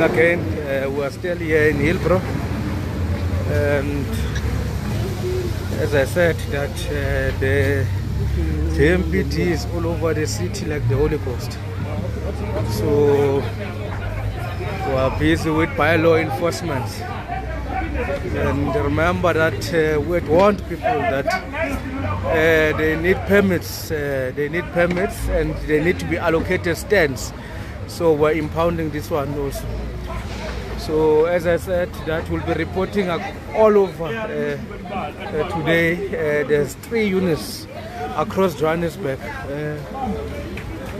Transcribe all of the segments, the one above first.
morning again. We are still here in Hillbrow, and as I said, that the MPD is all over the city like the Holy Ghost. So we are busy with bylaw enforcement. And remember that we warned people that they need permits. And they need to be allocated stands. So we're impounding this one also. So as I said, that will be reporting all over today. There's 3 units across Johannesburg.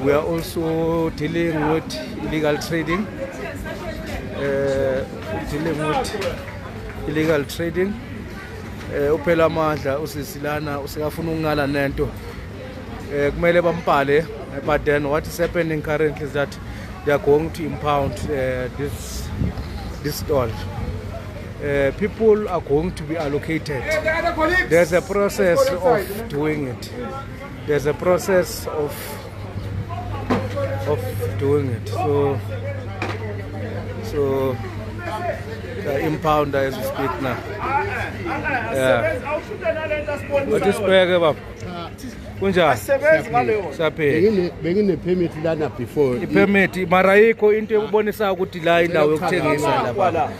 We are also dealing with illegal trading. Uphela amandla usisilana usikafuna ukungala nento kumele bampale, but then what is happening currently is that they are going to impound this stall. People are going to be allocated. There's a process of doing it. There's a process of doing it. So the impounder as we speak now. What is Baba? Kunja? Begin permit lana before. Permit mara yiko into ekubonisa ukuthi la indawo yokuthengisa lapha.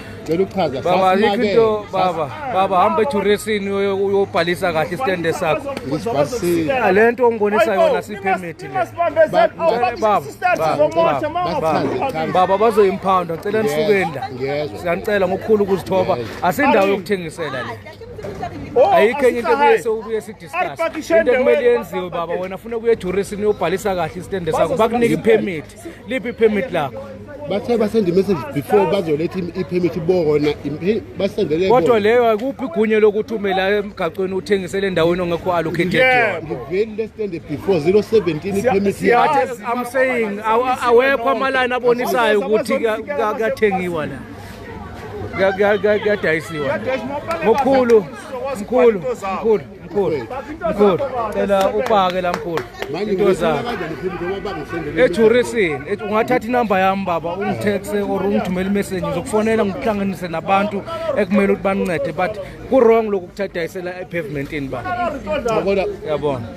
Baba ikinto baba hamba ejurasini uyobhalisa kahle stand sakho. Lento ongibonisa yona si permit le. Baba bazo impound ngicela nisukeni la. Siyanicela ngokukhulu ukuzithoba asindawo yokuthengisela le. Ayikho enye into ebese ubuye sidiscuss. Into ekumele yenziwe baba wena ufuna ukuya ejurasini uyobhalisa kahle stand sakho bakunika ipermit. Liphi ipermit lakho? Bathe basend message before bazoletha ipermit bona basendele bona. Kodwa leyo akuphi igunye lokuthi umela emgaqweni uthengisele endaweni ongekho allocated yona. Vele stand before 017 permit. I'm saying awekho amalana abonisayo ukuthi kuyathengiwa la. Kuyadayisiwa. Mkhulu. Cela upake la mkhulu. Into zakho. Ejurasini ungathatha inamba yami baba ungitext or ungithumela imessage ngizokufonela ngikuhlanganise nabantu ekumele ukuthi bancede, but ku wrong lokukuthathayisela epavementini baba. Yabona.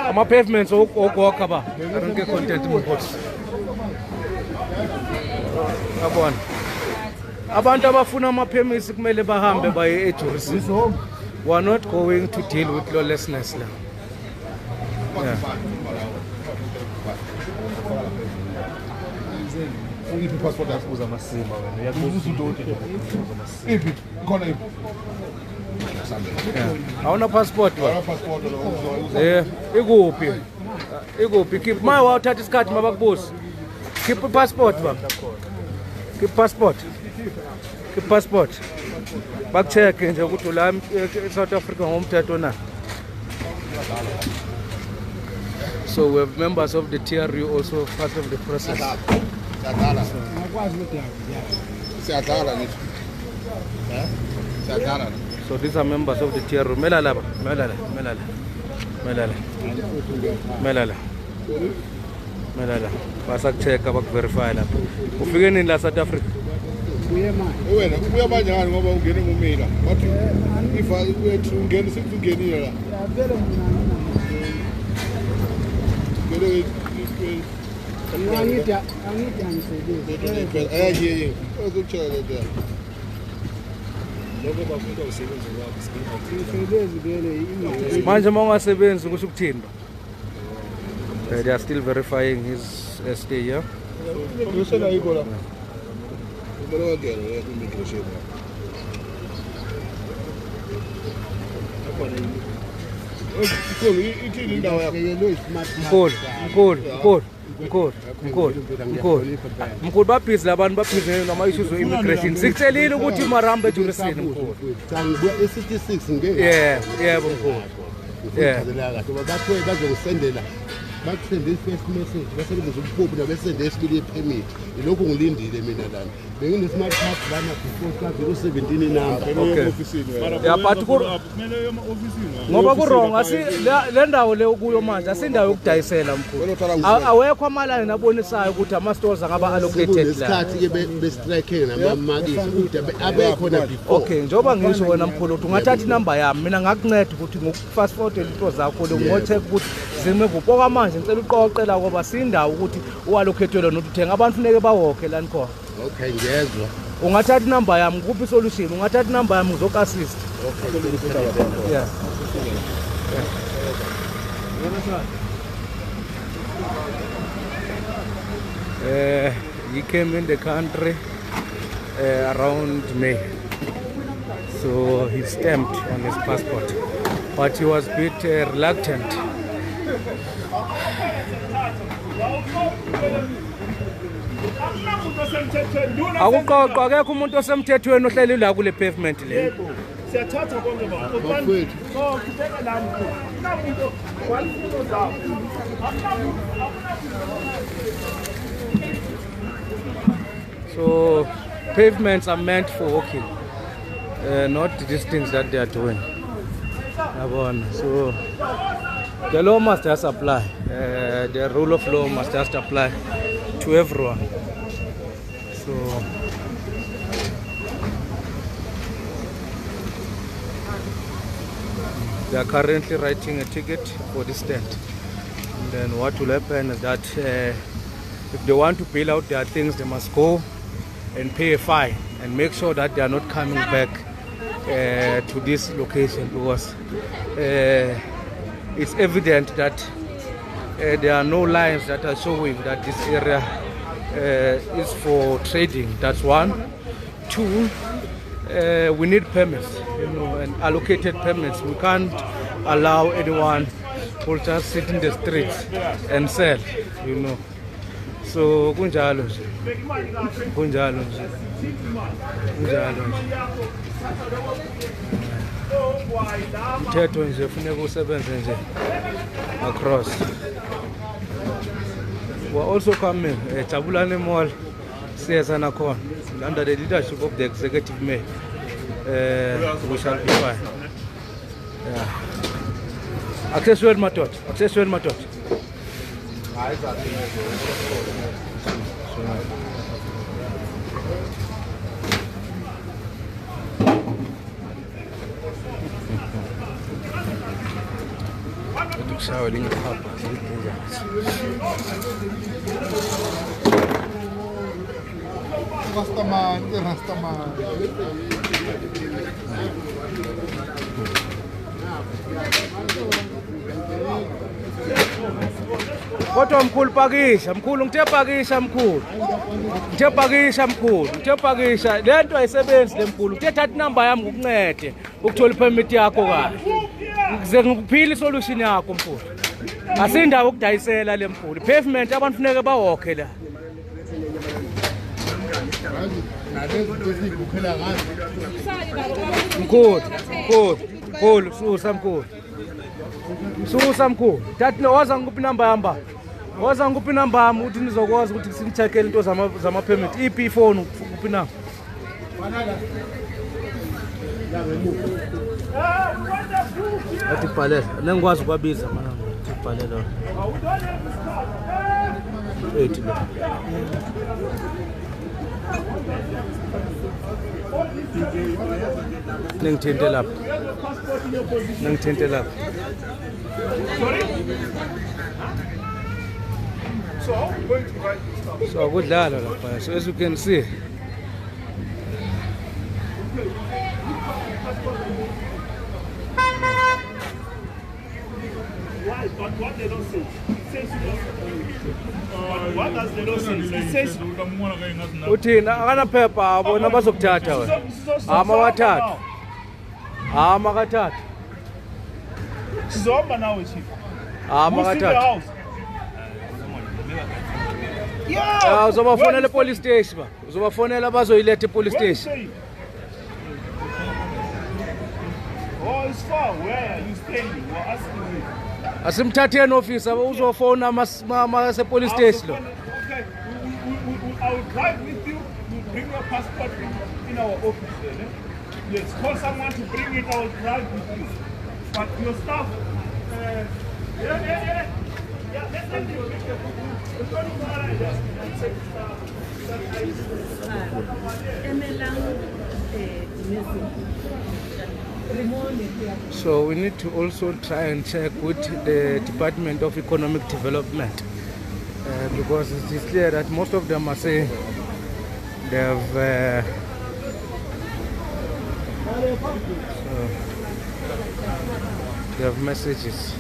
Ama pavements ogoka ba. Aronke content mkhulu. Yabona. Abantu abafuna ama-permits kumele bahambe baye ejurasini. We are not going to deal with lawlessness now. Yeah. Awuna passport ba? Ikuphi? Keep my wathatha isikhathi mabakubuza. Keep passport ba? Keep passport. Bakucheck nje ukuthi la eSouth Africa ngomthetho na. So we have members of the TRU also part of the process. So these are members of the TRU. Melala. Basakucheck abakuverify lapha. Ufike nini la South Africa? Wena kubuya banjani ngoba ungene ngumila bathi ifa wethu ungene sikungenile la manje mongasebenzi kusho ukuthini? They are still verifying his stay here. Mkhulu babhizi labantu babhizi nama issues of immigration. Sikutshelile ukuthi marambe ejurasini mkhulu. E66 ngeke. Yebo mkhulu. Yeah. Bathe bazosendela bakusende first message basebenzisa ubuphuphu nabesende esibili ipermit ilokhu ngilindile mina lana benginesmart card lana before 017 number okay ya but ngoba ku wrong asi le ndawo le kuyo manje asindawo yokudayisela mkhulu awekho amalani nabonisayo ukuthi ama stores angaba allocated la isikhathi ke be strike namamakisi ukuthi abekhona before okay njoba ngisho wena mkhulu ukuthi ungathatha inamba yami mina ngakunceda ukuthi ngokufast forward into zakho le ngocheck ukuthi zimevupho kwamanje ngicela uqoqela ngoba sindawo ukuthi uallocatele nokuthi uthenga abantu funeke bawokhe lana khona okay ngiyezwa ungathatha inamba yami kuphi solution ungathatha inamba yami ngizokuassist okay yeah he came in the country around May, so he stamped on his passport, but he was a bit reluctant. Akuqoqwa akekho umuntu osemthethweni ohleli la kule pavement le. Siyathatha konke bafowethu. So kubeka la umuntu kwalifuno zakho. So pavements are meant for walking, not these things that they are doing. So the law must just apply. The rule of law must just apply to everyone. So they are currently writing a ticket for this tent. And then what will happen is that if they want to bail out their things, they must go and pay a fine and make sure that they are not coming back to this location, because it's evident that there are no lines that are showing that this area is for trading. That's one. Two, we need permits, and allocated permits. We can't allow anyone who just sit in the streets and sell, So kunjalo nje. Mthetho nje funeka usebenze nje across. We're also coming Jabulani Mall siyezana khona under the leadership of the executive mayor. We shall be fine. Yeah. Access well matot. Showering up. Rastaman. Kodwa mkhulu pakisha, ngithe pakisha, lento ayisebenzi lemkhulu. Uthe thatha inamba yami ngokuncede ukuthola ipermit yakho kahle. Ngize ngikuphile isolution yakho mkhulu. Asindawo ukudayisela lemkhulu. Pavement abantu funeke bawokhe la. Mkhulu, susa mkhulu. Thathi waza ngikuphi inamba yamba. Waza ngikuphi inamba yami ukuthi nizokwazi ukuthi singicheckele into zama permit. Iphi ifone ukuphi na? Athi bhalela, nengikwazi ukwabiza mana. Bhalela. Ethi lo. Nengithinte lapha. So I'm going to write this stuff. So kudlala lapha. So as you can see. Why? But what they don't say. What does the law say? It says uthina akana phepha abona bazokuthatha wena. Makathatha. Sizohamba nawe chief. Makathatha. Yeah. Uzobafonela police station ba. Uzobafonela bazoyiletha police station. Oh, it's far. Where are you standing? We're asking you. Asimthatheni officer uzofona ama police station. Okay, I will drive with you. You bring your passport in our office. Yes, call someone to bring it. I will drive with you. But your staff, yeah. Let's take you. So we need to also try and check with the Department of Economic Development because it is clear that most of them are saying they have messages,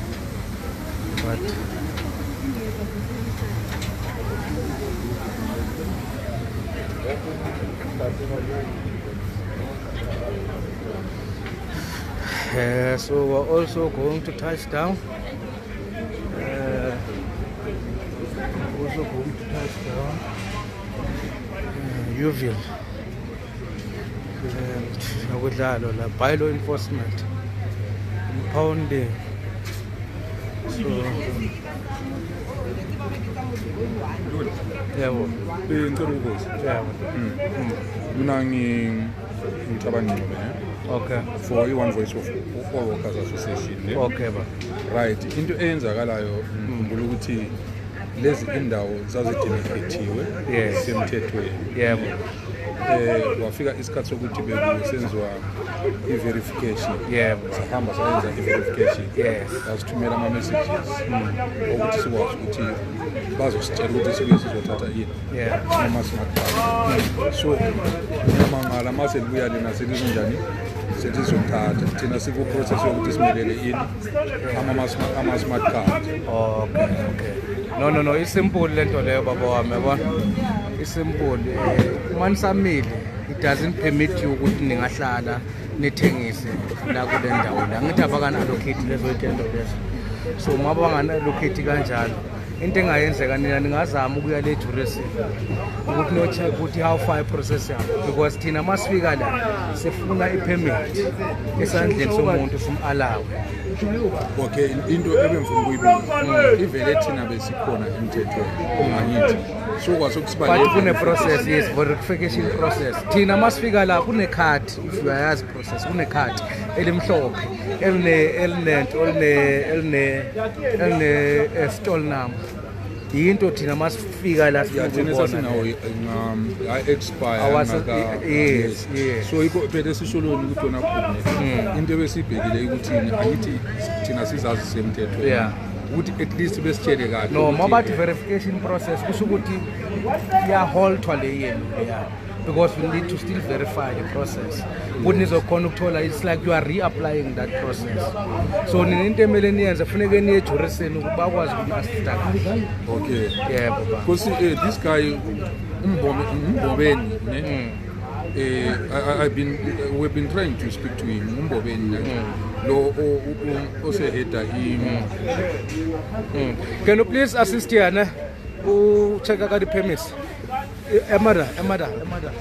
but so we're also going to touch down. Uville and bylaw enforcement, impounding. So okay. For One Voice of All Workers Association. Okay, right. Into eyenzakalayo ngikhumbula ukuthi lezi indawo zazidemekhethiwe semthethweni. Yebo. Wafika isikhathi sokuthi bekusenziwa i-verification. Yebo. Sahamba sayenza i-verification. Yes. Sasithumela ama-messages ukuthi sikwazi ukuthi bazositshela ukuthi sibuye sizothatha yini. Ama-smart card. So mangala mase libuya lena selizonjani selizothatha thina siku-process yokuthi simelele ini ama-smart card. Okay. No, it's simple lento leyo baba wami yabona. It's simple. Mansamile, it doesn't permit you ukuthi ningahlala nithengise la kule ndawo la. Ngithi abakana allocate lezo tendo lezo. So maba bangana allocate kanjalo. Into engayenzeka nina ningazama ukuya le jurisdiction ukuthi no check ukuthi how far process yakho because thina masifika la sifuna i-permit esandleni somuntu simalawe. Okay, into ebemfuna ukuyibuza ivele thina besikhona emthethweni unganyithi so kwasokusibale but kune process, yes, verification process. Thina masifika la kune card, if you are process kune card elimhlophe eline stall number. Into thina masifika la thina sasinawo expire yes. So iko phela sisholoni ukuthi wona khona into ebesibhekile ukuthi angithi thina sizazi semthetho ukuthi at least besitshele kahle no mabathi verification process kusho ukuthi iyaholtwa le yenu because we need to still verify the process ukuthi nizokhona ukuthola it's like you are reapplying that process. So nina into emele niyenze kufuneka niye jurisdiction ukuthi bakwazi uku-assista. Okay, yeah baba because this guy Umbobeni we've been trying to speak to him Umbobeni lo oseheda can you please assist here check ka the permits emada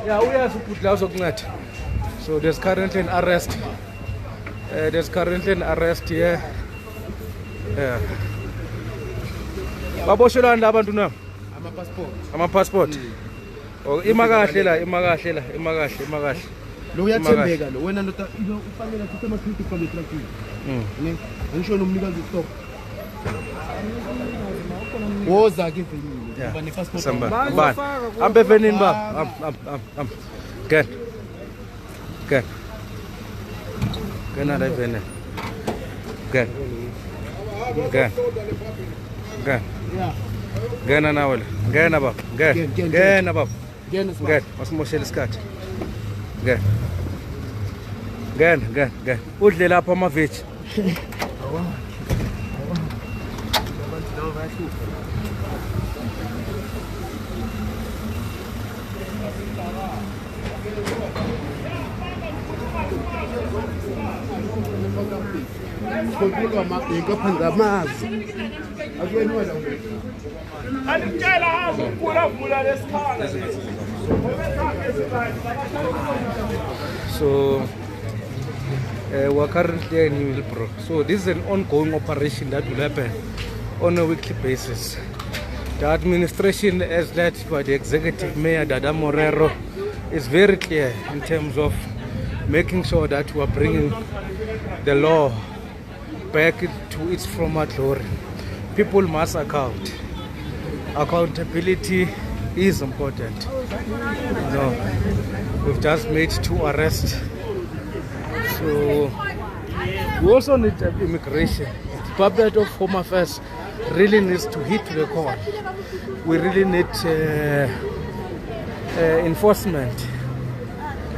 yeah uyazi ukuthi la uzokunceda. So there's currently an arrest here. Baboshelwana labantu na ama-passport. Imakahle la lo uyathembeka lo wena ndoda ufanele ukuthi ama-critic from the traffic ngisho nomnikazi stop woza ke mfundini ngoba ne-passport samba ambe venini baba get ala venini Gena nawela. Gena baba. Gena baba. Gena. Masimoshela isikhathi. Gena. Udle lapha amaveji. Kodwa ngaphandle amazi akuyena la Alimtshela hamba ukuvula lesikhala. So We're currently in Hillbrow. So this is an ongoing operation that will happen on a weekly basis. The administration, as led by the executive mayor Dada Morero, is very clear in terms of making sure that we are bringing the law back to its former glory. People must account. Accountability is important. We've just made 2 arrests. So we also need immigration. The Department of Home Affairs really needs to hit the call. We really need enforcement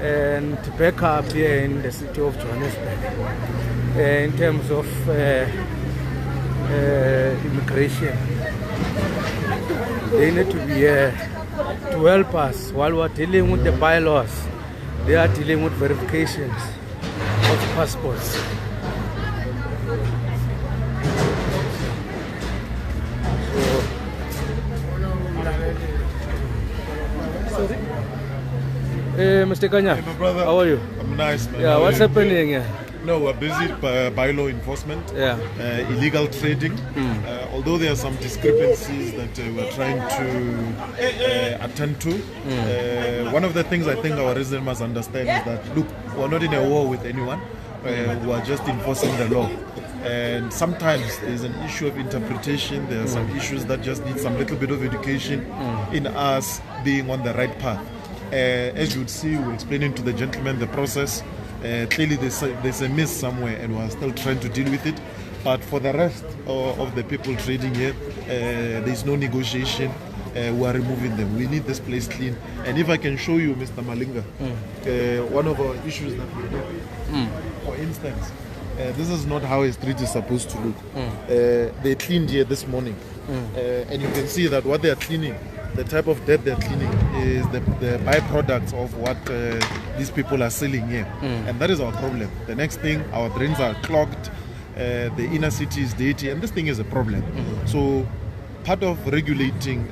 and backup here in the city of Johannesburg in terms of immigration. They need to be here to help us while we're dealing with the bylaws. They are dealing with verifications of passports. Hey, Mr. Kanya, Hey, my brother. how are you? I'm nice, man. Yeah, How what's are you? happening here? No, we're busy by law enforcement, Yeah. illegal trading. Although there are some discrepancies that we're trying to attend to. One of the things I think our residents must understand is that, look, we're not in a war with anyone. We're just enforcing the law. And sometimes there's an issue of interpretation. There are some issues that just need some little bit of education in us being on the right path. As you'd see, we're explaining to the gentleman the process. Clearly there's a miss somewhere and we're still trying to deal with it. But for the rest of the people trading here, there's no negotiation. We are removing them. We need this place clean. And if I can show you, Mr. Malinga, one of our issues that we have, for instance, this is not how a street is supposed to look. They cleaned here this morning. And you can see that what they are cleaning, the type of dirt they're cleaning is the byproducts of what these people are selling here. And that is our problem. The next thing, our drains are clogged, the inner city is dirty, and this thing is a problem. So part of regulating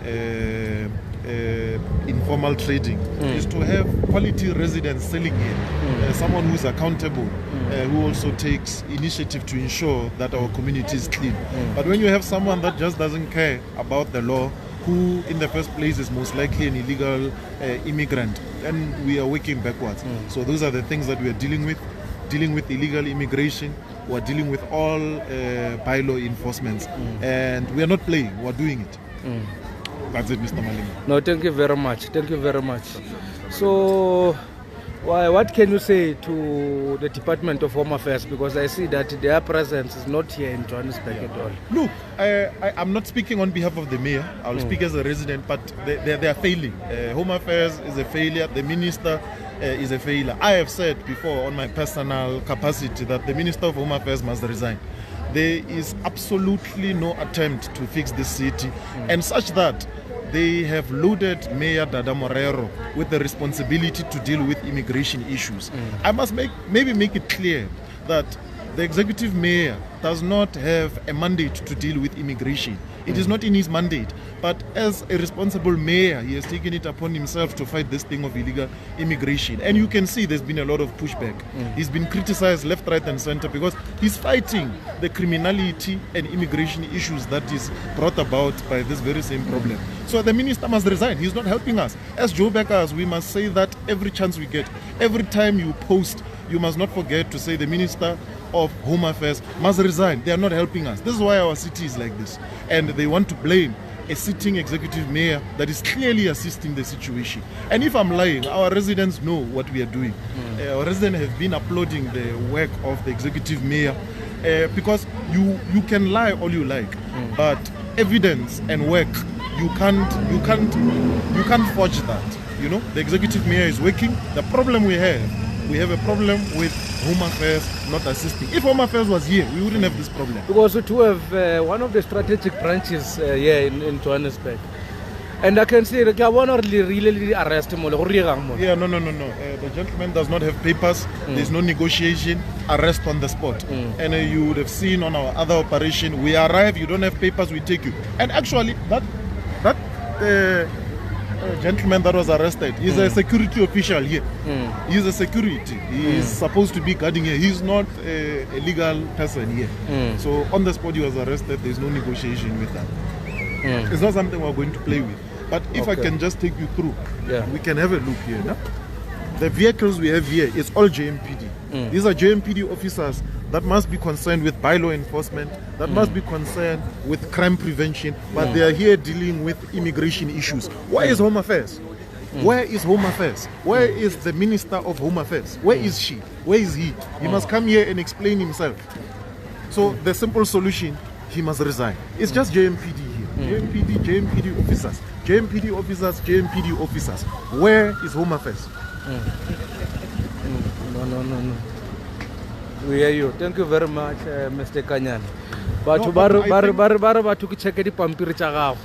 informal trading is to have quality residents selling here. Someone who's accountable, who also takes initiative to ensure that our community is clean. But when you have someone that just doesn't care about the law, who in the first place is most likely an illegal immigrant, and we are working backwards. So those are the things that we are dealing with illegal immigration. We're dealing with all bylaw enforcements, and we are not playing, we're doing it. That's it, Mr. Malinga. No, thank you very much. Thank you very much. So, what can you say to the Department of Home Affairs? Because I see that their presence is not here in Johannesburg at all. Look, I'm not speaking on behalf of the mayor. I'll speak as a resident, but they are failing. Home Affairs is a failure. The minister is a failure. I have said before on my personal capacity that the Minister of Home Affairs must resign. There is absolutely no attempt to fix this city, and such that they have loaded Mayor Dada Morero with the responsibility to deal with immigration issues. I must maybe make it clear that the executive mayor does not have a mandate to deal with immigration. It is not in his mandate. But as a responsible mayor, he has taken it upon himself to fight this thing of illegal immigration. And you can see there's been a lot of pushback. He's been criticized left, right, and center because he's fighting the criminality and immigration issues that is brought about by this very same problem. So the minister must resign. He's not helping us. As Joburgers, we must say that every chance we get. Every time you post, you must not forget to say the Minister of Home Affairs must resign. They are not helping us. This is why our city is like this. And they want to blame a sitting executive mayor that is clearly assisting the situation. And if I'm lying, our residents know what we are doing. Our residents have been applauding the work of the executive mayor because you can lie all you like, but evidence and work, you can't forge that. You know, the executive mayor is working. The problem we have a problem with Home Affairs not assisting. If Home Affairs was here, we wouldn't have this problem. Because we do have one of the strategic branches here in Johannesburg. And I can see that I want to really arrest him. Yeah, no. The gentleman does not have papers. There's no negotiation. Arrest on the spot. And you would have seen on our other operation, we arrive, you don't have papers, we take you. And actually, gentleman that was arrested, he's a security official here. He's a security. He's supposed to be guarding here. He's not a legal person here. So on the spot he was arrested. There's no negotiation with that. It's not something we're going to play with. But if I can just take you through, we can have a look here. No? The vehicles we have here is all JMPD. These are JMPD officers that must be concerned with bylaw enforcement, that must be concerned with crime prevention, but they are here dealing with immigration issues. Where is Home Affairs? Where is Home Affairs? Where is the Minister of Home Affairs? Where is she? Where is he? He must come here and explain himself. So the simple solution, he must resign. It's just JMPD here. JMPD officers. JMPD officers, JMPD officers. Where is Home Affairs? No. We hear you. Thank you very much, Mr. Kanyane. But to check the pampiri chagav.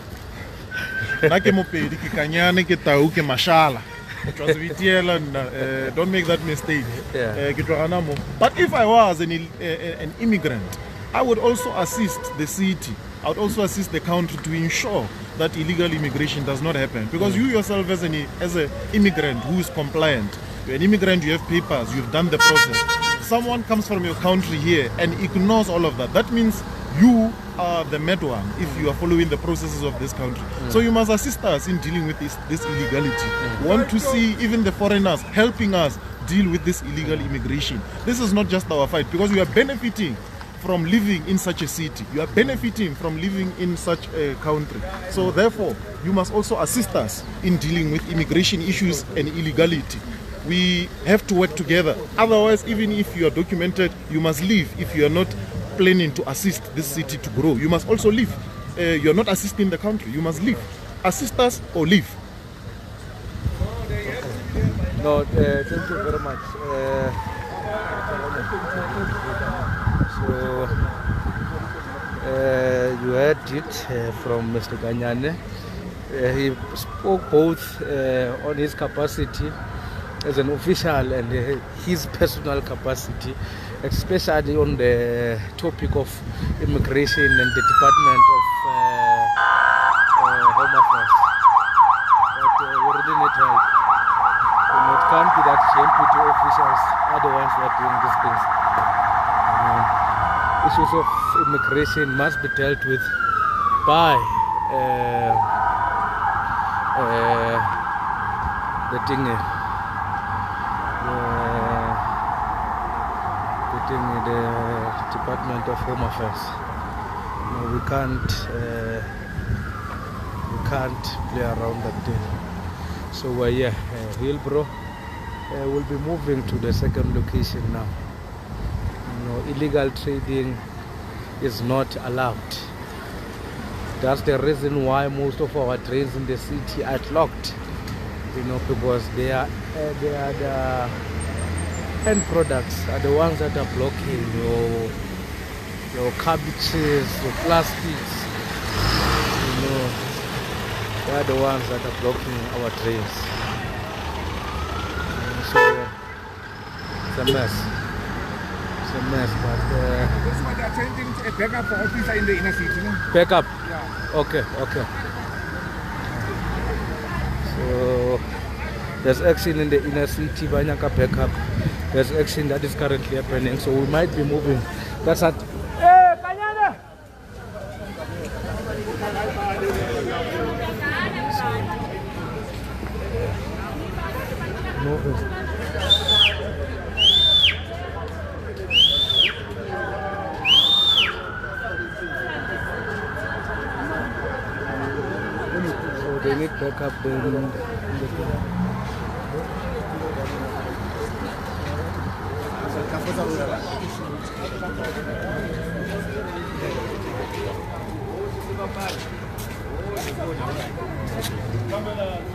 Nake mopedi ke Kanyane ke Tau ke Mashala. Don't make that mistake. But if I was an immigrant, I would also assist the city. I would also assist the country to ensure that illegal immigration does not happen. Because you yourself as an immigrant who is compliant, you're an immigrant, you have papers, you've done the process. Someone comes from your country here and ignores all of that. That means you are the mad one if you are following the processes of this country. So you must assist us in dealing with this illegality. We want to see even the foreigners helping us deal with this illegal immigration. This is not just our fight, because we are benefiting from living in such a city. You are benefiting from living in such a country. So therefore, you must also assist us in dealing with immigration issues and illegality. We have to work together. Otherwise, even if you are documented, you must leave. If you are not planning to assist this city to grow, you must also leave. You are not assisting the country. You must leave. Assist us or leave. No, thank you very much. So you heard it from Mr. Kanyane. He spoke both on his capacity as an official and his personal capacity, especially on the topic of immigration and the Department of Home Affairs. But we really need help. It can't be that JMPD officials are the ones that are doing these things. Issues of immigration must be dealt with by the Department of Home Affairs. No, we can't play around that thing. So Hillbrow will be moving to the second location now. Illegal trading is not allowed. That's the reason why most of our trains in the city are locked. Because they are the end products are the ones that are blocking your cabbages, your plastics. They are the ones that are blocking our trains. So it's a mess. But this one they're changing a backup for officer in the inner city. No? Backup? Yeah. Okay. So there's action in the inner city, Banyaka backup. There's action that is currently happening, so we might be moving. That's at they need backup in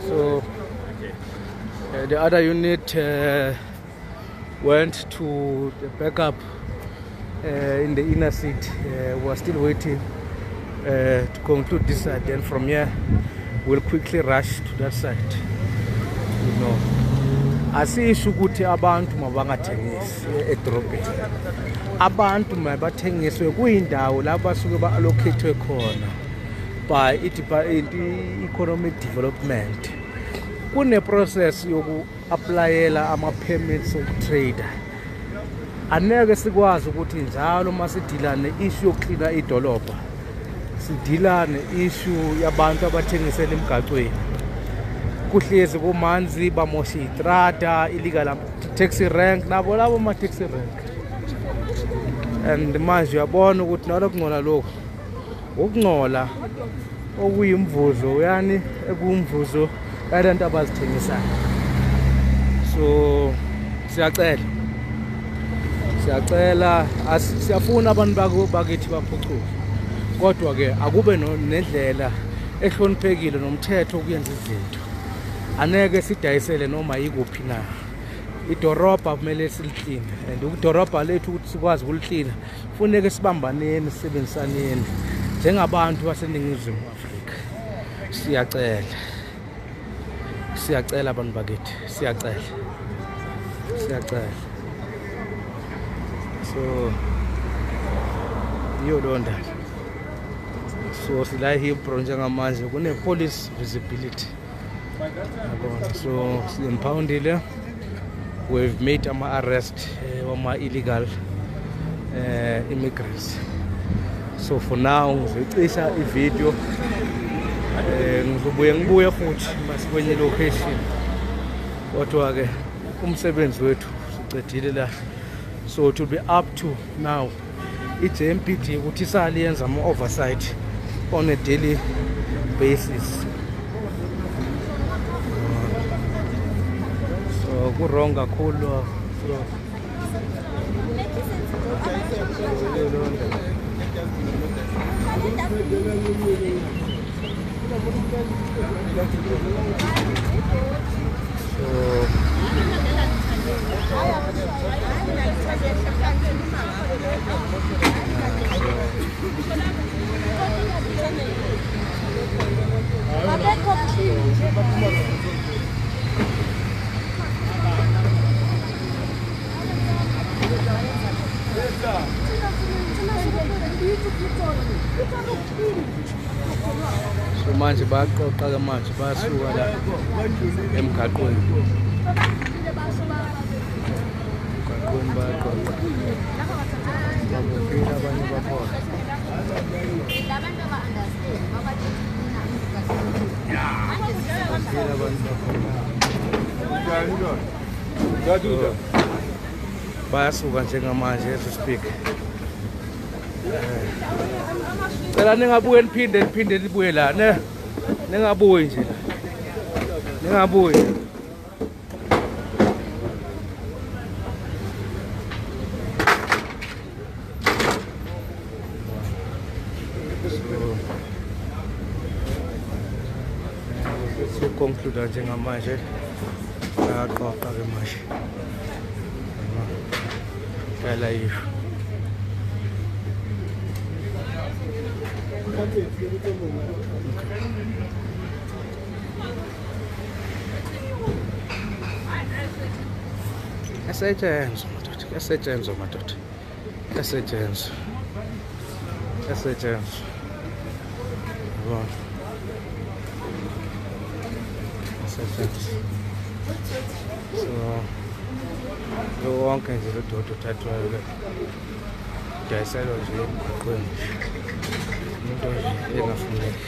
So the other unit went to the backup in the inner seat. We're still waiting to conclude this side. Then from here, we'll quickly rush to that side. Asisho ukuthi abantu mabangathengisi edrobheni. Abantu mabathengiswe kuyindawo la basuke ba-allocate khona by economic development. kune-process yoku-aplayela ama-permits okutrade. Aneke sikwazi ukuthi njalo uma sidila ne-issue yokuklina idolobha, sidila ne-issue yabantu abathengisela emgaqweni. Kuhlezi kumanzi bamosha itrada, illegal taxi rank, nabo labo ma-taxi rank. And manje uyabona ukuthi nalokungcola lokhu ukungcola okuyimvuzo yani ekumvuzo yabantu abazithengisayo. So siyacela siyafuna abantu bakithi baphucuke, kodwa ke akube nendlela ehloniphekile nomthetho ukuyenza izinto. Aneke sidayisele noma yikuphi na. Idorobha kumele siliclean, and idorobha lethu ukuthi sikwazi ukuliclean kufuneka sibambaneni, sisebenzisaneni njengabantu baseNingizimu Afrika. Siyacela abantu bakithi, siyacela. So iyo londa. So sila Hillbrow njengamanje kune police visibility. So impoundile. We've made an arrest of illegal immigrants. So for now, ngizocisha i-video. Ngizobuya futhi masikwenye location. Kodwa ke umsebenzi wethu siqedile la. So it will be up to now i-JMPD ukuthi isali yenza ama-oversight on a daily basis. Kurong kakhulu. So manje baqoqa manje basuka la emgaqweni. Baqoqa. Babukela abanye bakhona. Bayasuka njengamanje as we speak. Cela ningabuye niphinde libuye la ne. Ningabuyi nje la. Ningabuyi. So conclude njengamanje. Bayaqoqa ke manje. Live. Yasetshenzwa madoda. So wonke nje lo dodo thathwayo ke dayiselwa nje emgaqweni. Into nje engafuneki.